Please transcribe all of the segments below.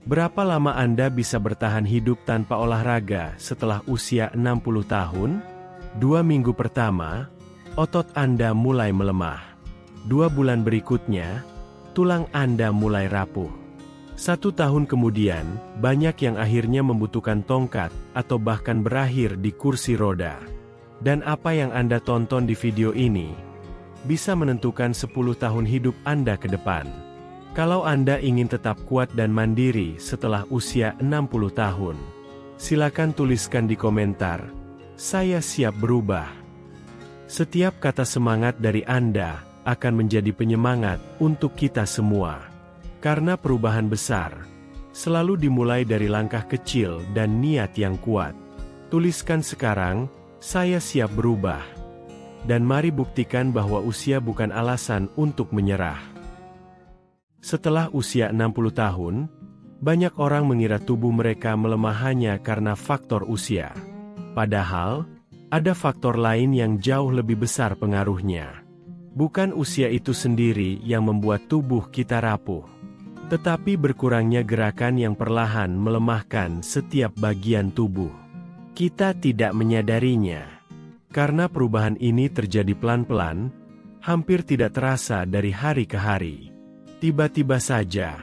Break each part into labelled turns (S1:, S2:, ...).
S1: Berapa lama Anda bisa bertahan hidup tanpa olahraga setelah usia 60 tahun? 2 minggu pertama, otot Anda mulai melemah. 2 bulan berikutnya, tulang Anda mulai rapuh. 1 tahun kemudian, banyak yang akhirnya membutuhkan tongkat atau bahkan berakhir di kursi roda. Dan apa yang Anda tonton di video ini bisa menentukan 10 tahun hidup Anda ke depan. Kalau Anda ingin tetap kuat dan mandiri setelah usia 60 tahun, silakan tuliskan di komentar, "Saya siap berubah." Setiap kata semangat dari Anda akan menjadi penyemangat untuk kita semua. Karena perubahan besar selalu dimulai dari langkah kecil dan niat yang kuat. Tuliskan sekarang, "Saya siap berubah." Dan mari buktikan bahwa usia bukan alasan untuk menyerah. Setelah usia 60 tahun, banyak orang mengira tubuh mereka melemah hanya karena faktor usia. Padahal, ada faktor lain yang jauh lebih besar pengaruhnya. Bukan usia itu sendiri yang membuat tubuh kita rapuh, tetapi berkurangnya gerakan yang perlahan melemahkan setiap bagian tubuh. Kita tidak menyadarinya, karena perubahan ini terjadi pelan-pelan, hampir tidak terasa dari hari ke hari. Tiba-tiba saja,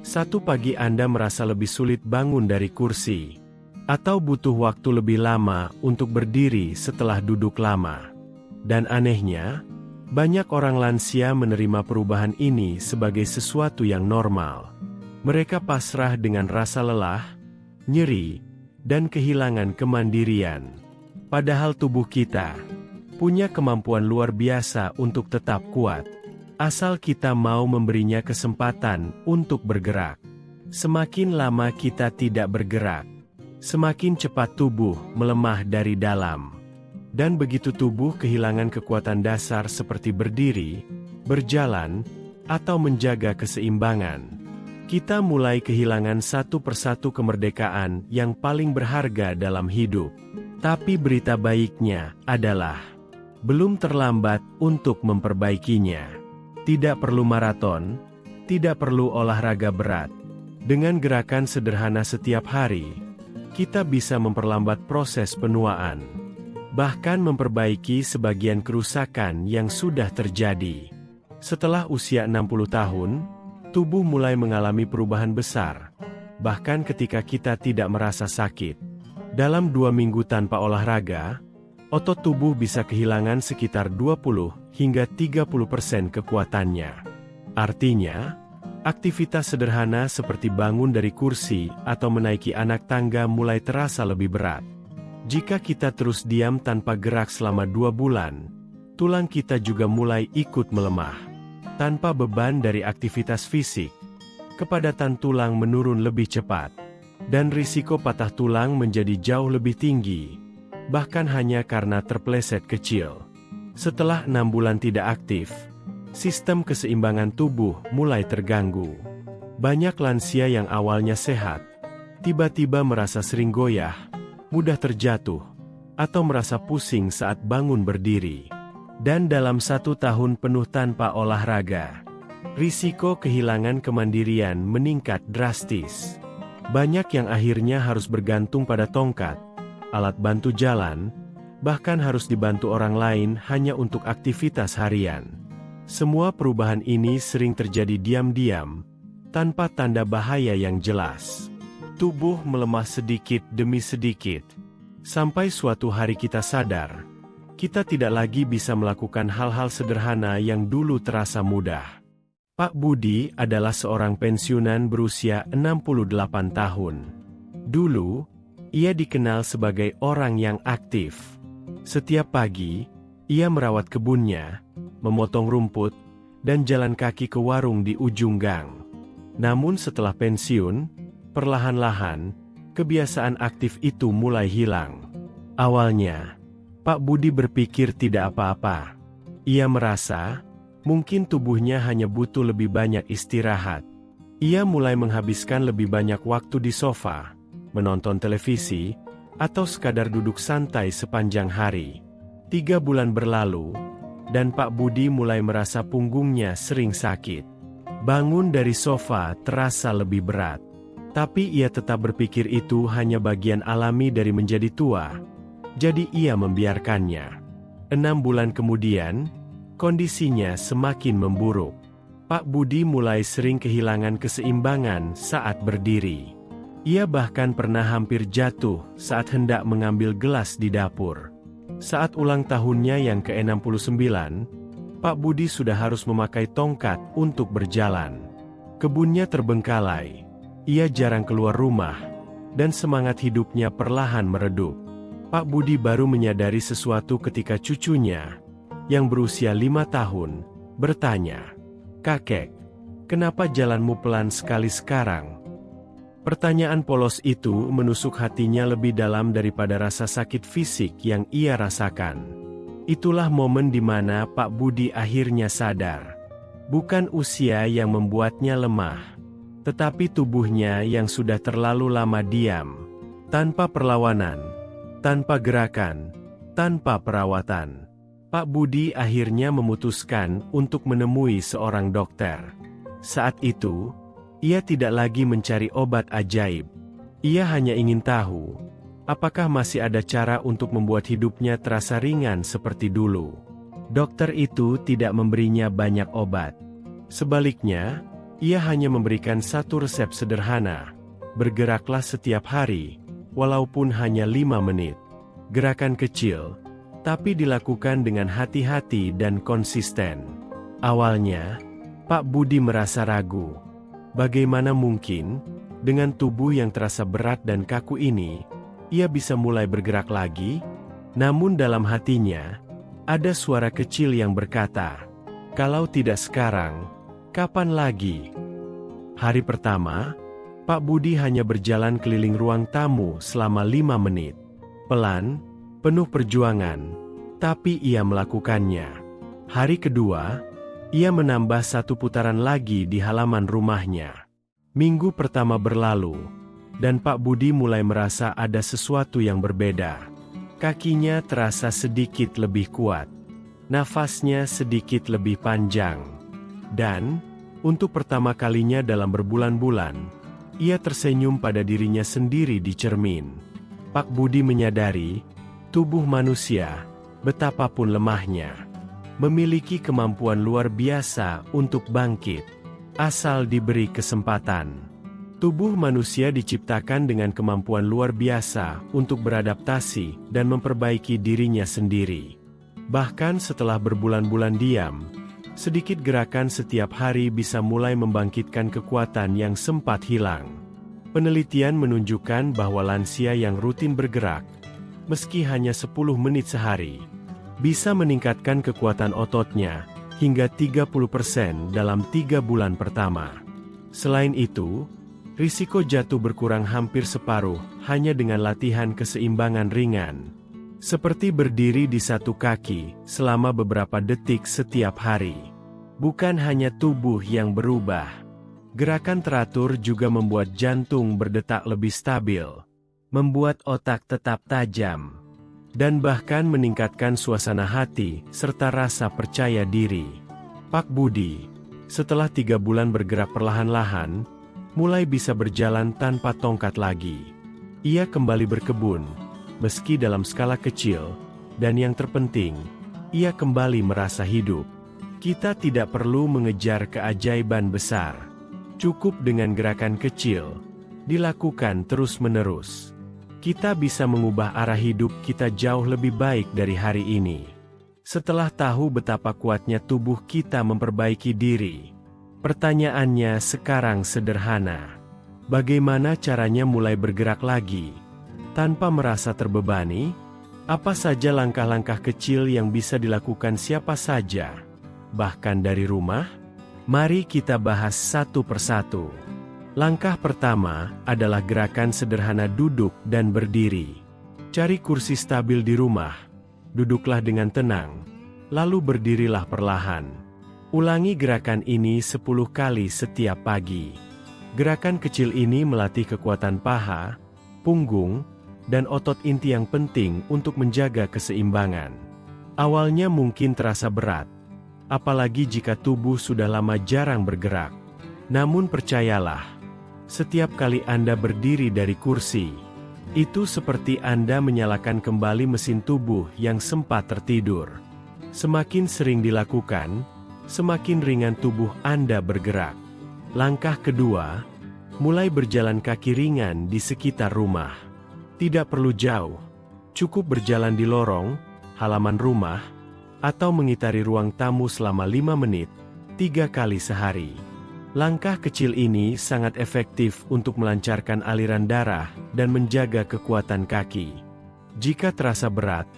S1: satu pagi Anda merasa lebih sulit bangun dari kursi, atau butuh waktu lebih lama untuk berdiri setelah duduk lama. Dan anehnya, banyak orang lansia menerima perubahan ini sebagai sesuatu yang normal. Mereka pasrah dengan rasa lelah, nyeri, dan kehilangan kemandirian. Padahal tubuh kita punya kemampuan luar biasa untuk tetap kuat. Asal kita mau memberinya kesempatan untuk bergerak. Semakin lama kita tidak bergerak, semakin cepat tubuh melemah dari dalam. Dan begitu tubuh kehilangan kekuatan dasar seperti berdiri, berjalan, atau menjaga keseimbangan, kita mulai kehilangan satu persatu kemerdekaan yang paling berharga dalam hidup. Tapi berita baiknya adalah, belum terlambat untuk memperbaikinya. Tidak perlu maraton, tidak perlu olahraga berat. Dengan gerakan sederhana setiap hari, kita bisa memperlambat proses penuaan. Bahkan memperbaiki sebagian kerusakan yang sudah terjadi. Setelah usia 60 tahun, tubuh mulai mengalami perubahan besar. Bahkan ketika kita tidak merasa sakit. Dalam 2 minggu tanpa olahraga, otot tubuh bisa kehilangan sekitar 20 hingga 30% kekuatannya. Artinya, aktivitas sederhana seperti bangun dari kursi atau menaiki anak tangga mulai terasa lebih berat. Jika kita terus diam tanpa gerak selama 2 bulan, tulang kita juga mulai ikut melemah. Tanpa beban dari aktivitas fisik, kepadatan tulang menurun lebih cepat, dan risiko patah tulang menjadi jauh lebih tinggi, bahkan hanya karena terpeleset kecil. Setelah 6 bulan tidak aktif, sistem keseimbangan tubuh mulai terganggu. Banyak lansia yang awalnya sehat, tiba-tiba merasa sering goyah, mudah terjatuh, atau merasa pusing saat bangun berdiri. Dan dalam 1 tahun penuh tanpa olahraga, risiko kehilangan kemandirian meningkat drastis. Banyak yang akhirnya harus bergantung pada tongkat, alat bantu jalan, bahkan harus dibantu orang lain hanya untuk aktivitas harian. Semua perubahan ini sering terjadi diam-diam, tanpa tanda bahaya yang jelas. Tubuh melemah sedikit demi sedikit, sampai suatu hari kita sadar, kita tidak lagi bisa melakukan hal-hal sederhana yang dulu terasa mudah. Pak Budi adalah seorang pensiunan berusia 68 tahun. Dulu, ia dikenal sebagai orang yang aktif. Setiap pagi, ia merawat kebunnya, memotong rumput, dan jalan kaki ke warung di ujung gang. Namun setelah pensiun, perlahan-lahan, kebiasaan aktif itu mulai hilang. Awalnya, Pak Budi berpikir tidak apa-apa. Ia merasa, mungkin tubuhnya hanya butuh lebih banyak istirahat. Ia mulai menghabiskan lebih banyak waktu di sofa, menonton televisi, atau sekadar duduk santai sepanjang hari. 3 bulan berlalu, dan Pak Budi mulai merasa punggungnya sering sakit. Bangun dari sofa terasa lebih berat. Tapi ia tetap berpikir itu hanya bagian alami dari menjadi tua. Jadi ia membiarkannya. 6 bulan kemudian, kondisinya semakin memburuk. Pak Budi mulai sering kehilangan keseimbangan saat berdiri. Ia bahkan pernah hampir jatuh saat hendak mengambil gelas di dapur. Saat ulang tahunnya yang ke-69, Pak Budi sudah harus memakai tongkat untuk berjalan. Kebunnya terbengkalai. Ia jarang keluar rumah, dan semangat hidupnya perlahan meredup. Pak Budi baru menyadari sesuatu ketika cucunya, yang berusia 5 tahun, bertanya, "Kakek, kenapa jalanmu pelan sekali sekarang?" Pertanyaan polos itu menusuk hatinya lebih dalam daripada rasa sakit fisik yang ia rasakan. Itulah momen di mana Pak Budi akhirnya sadar. Bukan usia yang membuatnya lemah, tetapi tubuhnya yang sudah terlalu lama diam, tanpa perlawanan, tanpa gerakan, tanpa perawatan. Pak Budi akhirnya memutuskan untuk menemui seorang dokter. Saat itu, ia tidak lagi mencari obat ajaib. Ia hanya ingin tahu, apakah masih ada cara untuk membuat hidupnya terasa ringan seperti dulu. Dokter itu tidak memberinya banyak obat. Sebaliknya, ia hanya memberikan satu resep sederhana. Bergeraklah setiap hari, walaupun hanya 5 menit. Gerakan kecil, tapi dilakukan dengan hati-hati dan konsisten. Awalnya, Pak Budi merasa ragu. Bagaimana mungkin, dengan tubuh yang terasa berat dan kaku ini, ia bisa mulai bergerak lagi? Namun dalam hatinya, ada suara kecil yang berkata, "Kalau tidak sekarang, kapan lagi?" Hari pertama, Pak Budi hanya berjalan keliling ruang tamu selama 5 menit. Pelan, penuh perjuangan, tapi ia melakukannya. Hari kedua, ia menambah 1 putaran lagi di halaman rumahnya. Minggu pertama berlalu, dan Pak Budi mulai merasa ada sesuatu yang berbeda. Kakinya terasa sedikit lebih kuat. Nafasnya sedikit lebih panjang. Dan, untuk pertama kalinya dalam berbulan-bulan, ia tersenyum pada dirinya sendiri di cermin. Pak Budi menyadari, tubuh manusia, betapapun lemahnya, memiliki kemampuan luar biasa untuk bangkit, asal diberi kesempatan. Tubuh manusia diciptakan dengan kemampuan luar biasa untuk beradaptasi dan memperbaiki dirinya sendiri. Bahkan setelah berbulan-bulan diam, sedikit gerakan setiap hari bisa mulai membangkitkan kekuatan yang sempat hilang. Penelitian menunjukkan bahwa lansia yang rutin bergerak, meski hanya 10 menit sehari, bisa meningkatkan kekuatan ototnya hingga 30% dalam 3 bulan pertama. Selain itu, risiko jatuh berkurang hampir separuh hanya dengan latihan keseimbangan ringan, seperti berdiri di satu kaki selama beberapa detik setiap hari. Bukan hanya tubuh yang berubah, gerakan teratur juga membuat jantung berdetak lebih stabil, membuat otak tetap tajam, dan bahkan meningkatkan suasana hati serta rasa percaya diri. Pak Budi, setelah 3 bulan bergerak perlahan-lahan, mulai bisa berjalan tanpa tongkat lagi. Ia kembali berkebun, meski dalam skala kecil, dan yang terpenting, ia kembali merasa hidup. Kita tidak perlu mengejar keajaiban besar. Cukup dengan gerakan kecil, dilakukan terus-menerus. Kita bisa mengubah arah hidup kita jauh lebih baik dari hari ini. Setelah tahu betapa kuatnya tubuh kita memperbaiki diri, pertanyaannya sekarang sederhana. Bagaimana caranya mulai bergerak lagi, tanpa merasa terbebani? Apa saja langkah-langkah kecil yang bisa dilakukan siapa saja, bahkan dari rumah? Mari kita bahas satu persatu. Langkah pertama adalah gerakan sederhana duduk dan berdiri. Cari kursi stabil di rumah, duduklah dengan tenang, lalu berdirilah perlahan. Ulangi gerakan ini 10 kali setiap pagi. Gerakan kecil ini melatih kekuatan paha, punggung, dan otot inti yang penting untuk menjaga keseimbangan. Awalnya mungkin terasa berat, apalagi jika tubuh sudah lama jarang bergerak. Namun percayalah, Setiap kali Anda berdiri dari kursi, itu seperti Anda menyalakan kembali mesin tubuh yang sempat tertidur. Semakin sering dilakukan, semakin ringan tubuh Anda bergerak. Langkah kedua, mulai berjalan kaki ringan di sekitar rumah. Tidak perlu jauh, cukup berjalan di lorong, halaman rumah, atau mengitari ruang tamu selama 5 menit, 3 kali sehari. Langkah kecil ini sangat efektif untuk melancarkan aliran darah dan menjaga kekuatan kaki. Jika terasa berat,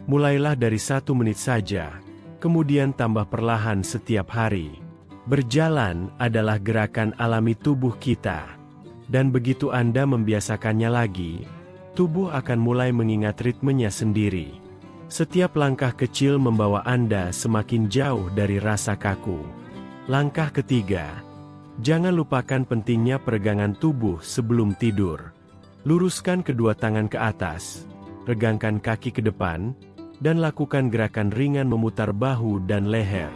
S1: mulailah dari 1 menit saja, kemudian tambah perlahan setiap hari. Berjalan adalah gerakan alami tubuh kita. Dan begitu Anda membiasakannya lagi, tubuh akan mulai mengingat ritmenya sendiri. Setiap langkah kecil membawa Anda semakin jauh dari rasa kaku. Langkah ketiga, jangan lupakan pentingnya peregangan tubuh sebelum tidur. Luruskan kedua tangan ke atas, regangkan kaki ke depan, dan lakukan gerakan ringan memutar bahu dan leher.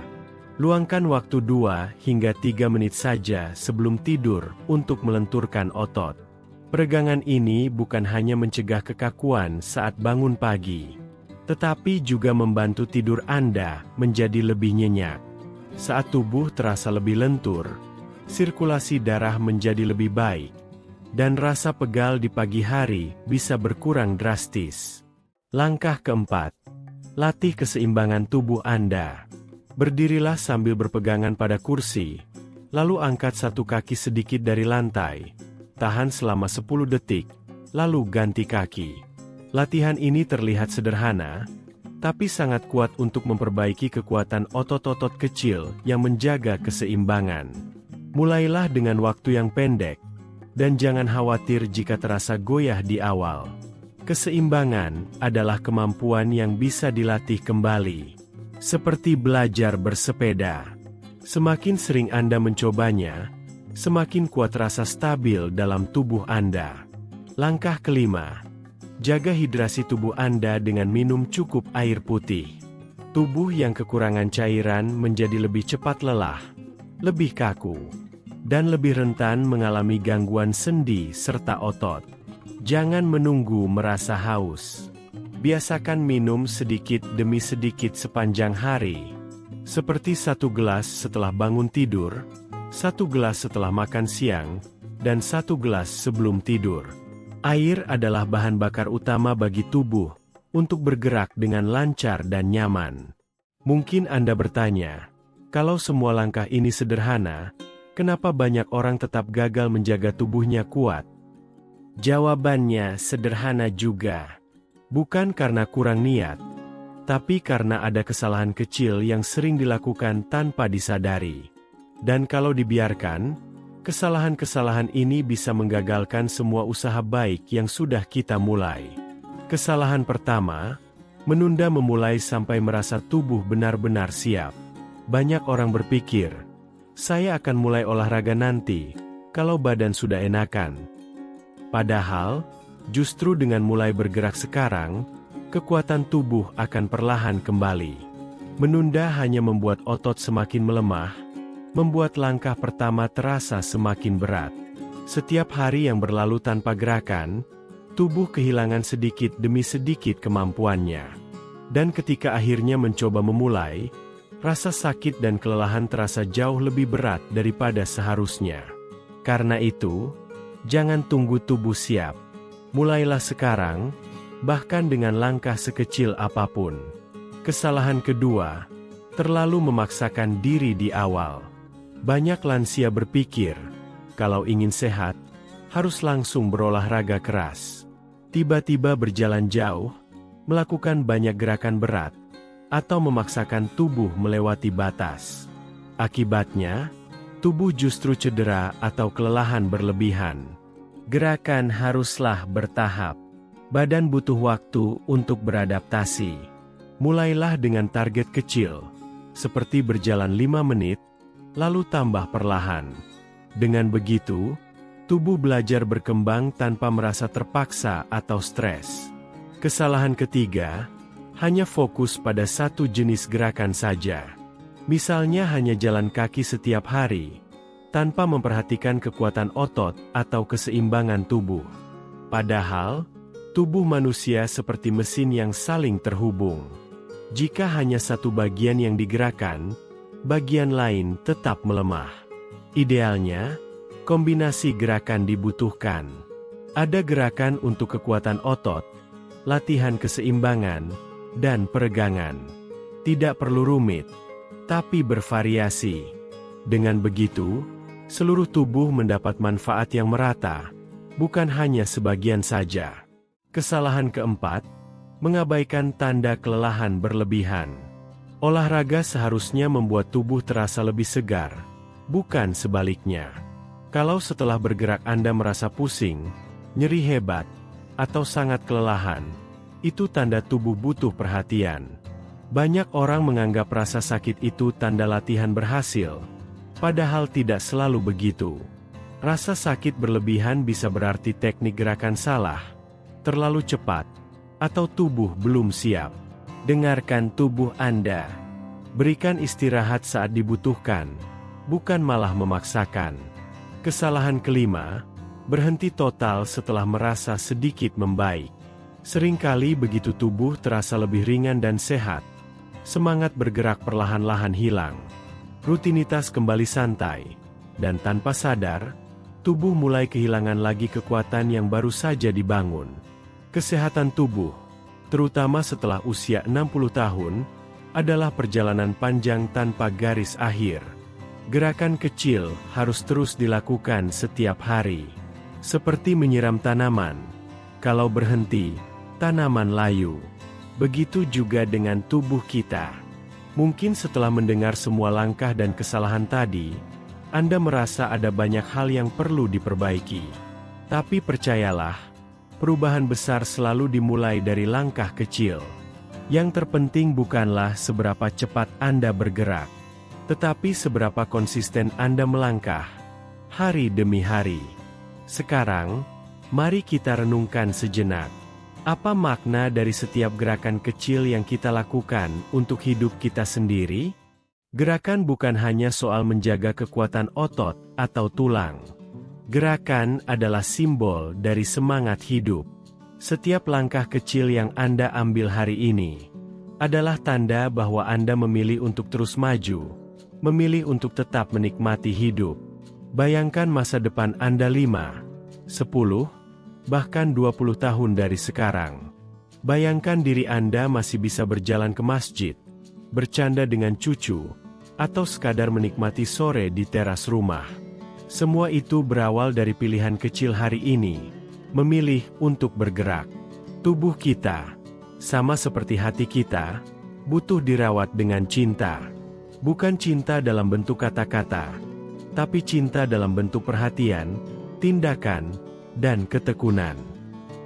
S1: Luangkan waktu 2 hingga 3 menit saja sebelum tidur untuk melenturkan otot. Peregangan ini bukan hanya mencegah kekakuan saat bangun pagi, tetapi juga membantu tidur Anda menjadi lebih nyenyak. Saat tubuh terasa lebih lentur, sirkulasi darah menjadi lebih baik, dan rasa pegal di pagi hari bisa berkurang drastis. Langkah keempat, latih keseimbangan tubuh Anda. Berdirilah sambil berpegangan pada kursi, lalu angkat satu kaki sedikit dari lantai. Tahan selama 10 detik, lalu ganti kaki. Latihan ini terlihat sederhana, tapi sangat kuat untuk memperbaiki kekuatan otot-otot kecil yang menjaga keseimbangan. Mulailah dengan waktu yang pendek, dan jangan khawatir jika terasa goyah di awal. Keseimbangan adalah kemampuan yang bisa dilatih kembali. Seperti belajar bersepeda. Semakin sering Anda mencobanya, semakin kuat rasa stabil dalam tubuh Anda. Langkah kelima, jaga hidrasi tubuh Anda dengan minum cukup air putih. Tubuh yang kekurangan cairan menjadi lebih cepat lelah, lebih kaku, dan lebih rentan mengalami gangguan sendi serta otot. Jangan menunggu merasa haus. Biasakan minum sedikit demi sedikit sepanjang hari. Seperti 1 gelas setelah bangun tidur, 1 gelas setelah makan siang, dan 1 gelas sebelum tidur. Air adalah bahan bakar utama bagi tubuh untuk bergerak dengan lancar dan nyaman. Mungkin Anda bertanya, kalau semua langkah ini sederhana, kenapa banyak orang tetap gagal menjaga tubuhnya kuat? Jawabannya sederhana juga. Bukan karena kurang niat, tapi karena ada kesalahan kecil yang sering dilakukan tanpa disadari. Dan kalau dibiarkan, kesalahan-kesalahan ini bisa menggagalkan semua usaha baik yang sudah kita mulai. Kesalahan pertama, menunda memulai sampai merasa tubuh benar-benar siap. Banyak orang berpikir, saya akan mulai olahraga nanti, kalau badan sudah enakan. Padahal, justru dengan mulai bergerak sekarang, kekuatan tubuh akan perlahan kembali. Menunda hanya membuat otot semakin melemah, membuat langkah pertama terasa semakin berat. Setiap hari yang berlalu tanpa gerakan, tubuh kehilangan sedikit demi sedikit kemampuannya. Dan ketika akhirnya mencoba memulai, rasa sakit dan kelelahan terasa jauh lebih berat daripada seharusnya. Karena itu, jangan tunggu tubuh siap. Mulailah sekarang, bahkan dengan langkah sekecil apapun. Kesalahan kedua, terlalu memaksakan diri di awal. Banyak lansia berpikir, kalau ingin sehat, harus langsung berolahraga keras. Tiba-tiba berjalan jauh, melakukan banyak gerakan berat, atau memaksakan tubuh melewati batas. Akibatnya, tubuh justru cedera atau kelelahan berlebihan. Gerakan haruslah bertahap. Badan butuh waktu untuk beradaptasi. Mulailah dengan target kecil, seperti berjalan 5 menit, lalu tambah perlahan. Dengan begitu, tubuh belajar berkembang tanpa merasa terpaksa atau stres. Kesalahan ketiga, hanya fokus pada satu jenis gerakan saja. Misalnya hanya jalan kaki setiap hari, tanpa memperhatikan kekuatan otot atau keseimbangan tubuh. Padahal, tubuh manusia seperti mesin yang saling terhubung. Jika hanya satu bagian yang digerakkan, bagian lain tetap melemah. Idealnya, kombinasi gerakan dibutuhkan. Ada gerakan untuk kekuatan otot, latihan keseimbangan, dan peregangan. Tidak perlu rumit, tapi bervariasi. Dengan begitu, seluruh tubuh mendapat manfaat yang merata, bukan hanya sebagian saja. Kesalahan keempat, mengabaikan tanda kelelahan berlebihan. Olahraga seharusnya membuat tubuh terasa lebih segar, bukan sebaliknya. Kalau setelah bergerak Anda merasa pusing, nyeri hebat, atau sangat kelelahan, itu tanda tubuh butuh perhatian. Banyak orang menganggap rasa sakit itu tanda latihan berhasil, padahal tidak selalu begitu. Rasa sakit berlebihan bisa berarti teknik gerakan salah, terlalu cepat, atau tubuh belum siap. Dengarkan tubuh Anda. Berikan istirahat saat dibutuhkan, bukan malah memaksakan. Kesalahan kelima, berhenti total setelah merasa sedikit membaik. Seringkali begitu tubuh terasa lebih ringan dan sehat, semangat bergerak perlahan-lahan hilang. Rutinitas kembali santai, dan tanpa sadar, tubuh mulai kehilangan lagi kekuatan yang baru saja dibangun. Kesehatan tubuh, terutama setelah usia 60 tahun, adalah perjalanan panjang tanpa garis akhir. Gerakan kecil harus terus dilakukan setiap hari. Seperti menyiram tanaman. Kalau berhenti, tanaman layu. Begitu juga dengan tubuh kita. Mungkin setelah mendengar semua langkah dan kesalahan tadi, Anda merasa ada banyak hal yang perlu diperbaiki. Tapi percayalah, perubahan besar selalu dimulai dari langkah kecil. Yang terpenting bukanlah seberapa cepat Anda bergerak, tetapi seberapa konsisten Anda melangkah, hari demi hari. Sekarang, mari kita renungkan sejenak. Apa makna dari setiap gerakan kecil yang kita lakukan untuk hidup kita sendiri? Gerakan bukan hanya soal menjaga kekuatan otot atau tulang. Gerakan adalah simbol dari semangat hidup. Setiap langkah kecil yang Anda ambil hari ini adalah tanda bahwa Anda memilih untuk terus maju, memilih untuk tetap menikmati hidup. Bayangkan masa depan Anda 5, 10, bahkan 20 tahun dari sekarang. Bayangkan diri Anda masih bisa berjalan ke masjid, bercanda dengan cucu, atau sekadar menikmati sore di teras rumah. Semua itu berawal dari pilihan kecil hari ini, memilih untuk bergerak. Tubuh kita, sama seperti hati kita, butuh dirawat dengan cinta. Bukan cinta dalam bentuk kata-kata, tapi cinta dalam bentuk perhatian, tindakan, dan ketekunan.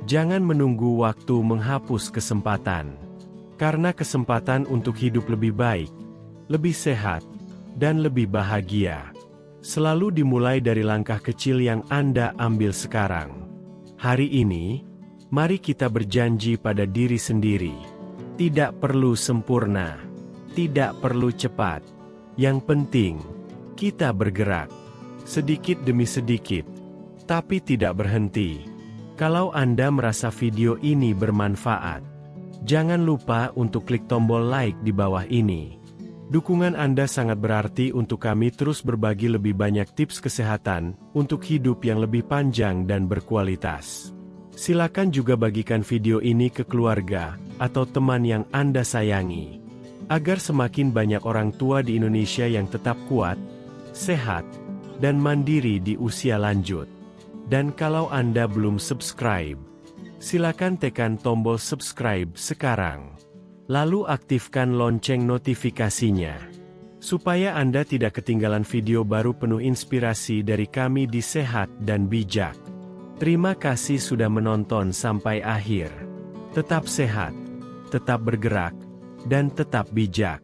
S1: Jangan menunggu waktu menghapus kesempatan. Karena kesempatan untuk hidup lebih baik, lebih sehat, dan lebih bahagia selalu dimulai dari langkah kecil yang Anda ambil sekarang. Hari ini, mari kita berjanji pada diri sendiri. Tidak perlu sempurna, tidak perlu cepat. Yang penting, kita bergerak sedikit demi sedikit, tapi tidak berhenti. Kalau Anda merasa video ini bermanfaat, jangan lupa untuk klik tombol like di bawah ini. Dukungan Anda sangat berarti untuk kami terus berbagi lebih banyak tips kesehatan untuk hidup yang lebih panjang dan berkualitas. Silakan juga bagikan video ini ke keluarga atau teman yang Anda sayangi, agar semakin banyak orang tua di Indonesia yang tetap kuat, sehat, dan mandiri di usia lanjut. Dan kalau Anda belum subscribe, silakan tekan tombol subscribe sekarang. Lalu aktifkan lonceng notifikasinya, supaya Anda tidak ketinggalan video baru penuh inspirasi dari kami di Sehat dan Bijak. Terima kasih sudah menonton sampai akhir. Tetap sehat, tetap bergerak, dan tetap bijak.